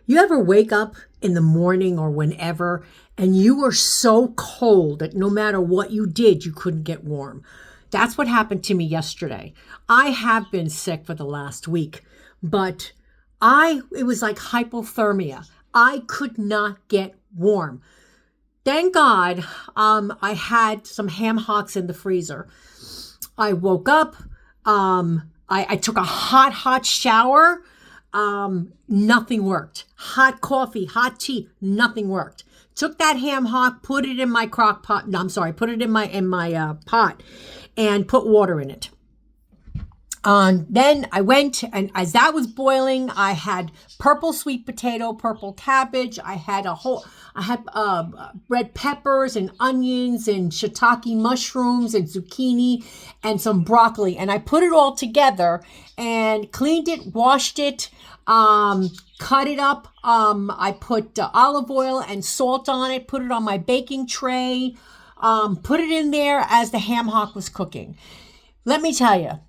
You ever wake up in the morning or whenever and you were so cold that no matter what you did, you couldn't get warm? That's what happened to me yesterday. I have been sick for the last week, but it was like hypothermia. I could not get warm. Thank God, I had some Ham Hocks in the freezer. I woke up, I took a hot shower. Nothing worked. Hot coffee, hot tea, nothing worked. Took that Ham Hock, put it in my crock pot. No, I'm sorry, put it in my pot and put water in it. Then I went, and as that was boiling, I had purple sweet potato, purple cabbage. I had red peppers and onions and shiitake mushrooms and zucchini and some broccoli. And I put it all together and cleaned it, washed it, cut it up. I put olive oil and salt on it, put it on my baking tray, put it in there as the Ham Hock was cooking. Let me tell you,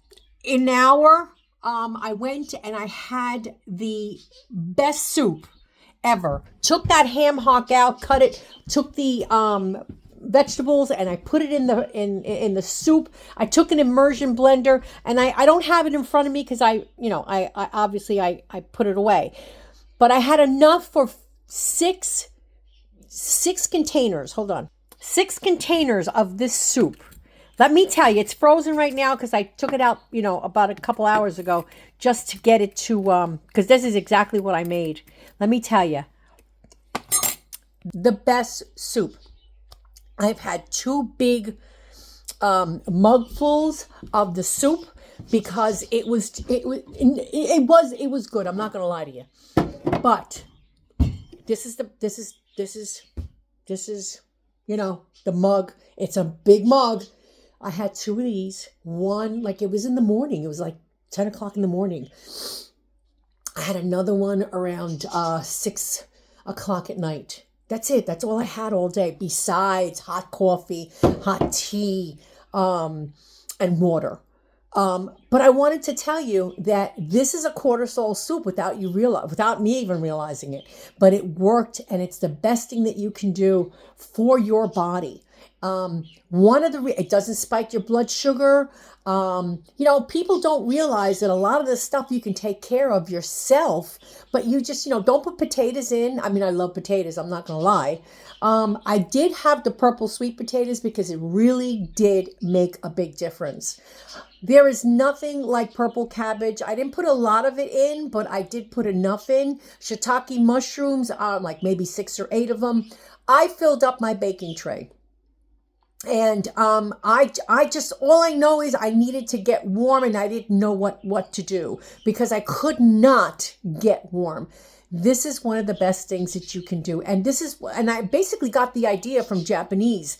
in an hour, I went and I had the best soup ever. Took that Ham Hock out, cut it, took the vegetables, and I put it in the soup. I took an immersion blender, and I don't have it in front of me because I obviously put it away. But I had enough for six containers. Hold on. 6 containers of this soup. Let me tell you, it's frozen right now because I took it out, about a couple hours ago just to get it to, because this is exactly what I made. Let me tell you, the best soup. I've had 2 big mugfuls of the soup because it was good. I'm not going to lie to you, but this is the mug. It's a big mug. I had 2 of these. One, like it was in the morning. It was like 10 o'clock in the morning. I had another one around 6 o'clock at night. That's it. That's all I had all day. Besides hot coffee, hot tea, and water. But I wanted to tell you that this is a cortisol soup without me even realizing it. But it worked, and it's the best thing that you can do for your body. It doesn't spike your blood sugar. People don't realize that a lot of this stuff you can take care of yourself, but you just, don't put potatoes in. I mean, I love potatoes. I'm not going to lie. I did have the purple sweet potatoes because it really did make a big difference. There is nothing like purple cabbage. I didn't put a lot of it in, but I did put enough in. Shiitake mushrooms, like maybe 6 or 8 of them. I filled up my baking tray. And I just, all I know is I needed to get warm, and I didn't know what to do because I could not get warm. This is one of the best things that you can do. And I basically got the idea from the Japanese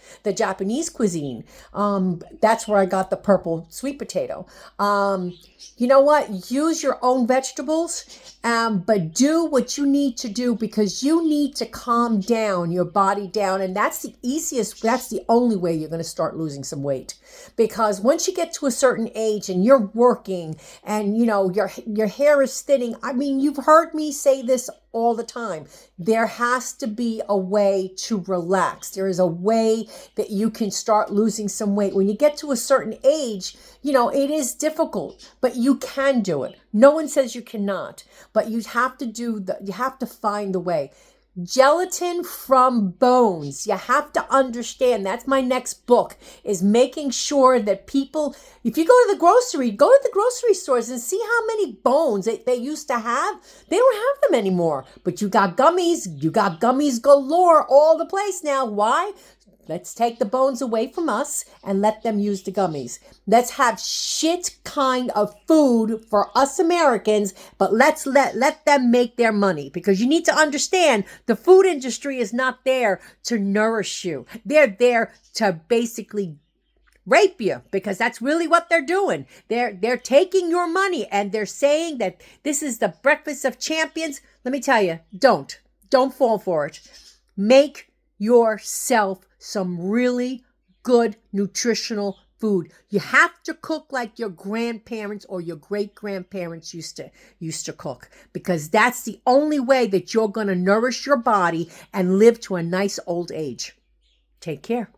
cuisine. That's where I got the purple sweet potato. You know what? Use your own vegetables, but do what you need to do because you need to calm down your body down. And that's the only way you're going to start losing some weight. Because once you get to a certain age and you're working and, your hair is thinning, I mean, you've heard me say this all the time. There has to be a way to relax. There is a way that you can start losing some weight. When you get to a certain age, it is difficult, but you can do it. No one says you cannot, but you have to find the way. Gelatin from bones. You have to understand. That's my next book, is making sure that people, if you go to the grocery stores and see how many bones they used to have. They don't have them anymore. But you got gummies galore all the place now. Why? Let's take the bones away from us and let them use the gummies. Let's have shit kind of food for us Americans, but let's let them make their money, because you need to understand the food industry is not there to nourish you. They're there to basically rape you, because that's really what they're doing. They're taking your money and they're saying that this is the breakfast of champions. Let me tell you, don't fall for it. Make yourself some really good nutritional food. You have to cook like your grandparents or your great-grandparents used to cook, because that's the only way that you're going to nourish your body and live to a nice old age. Take care.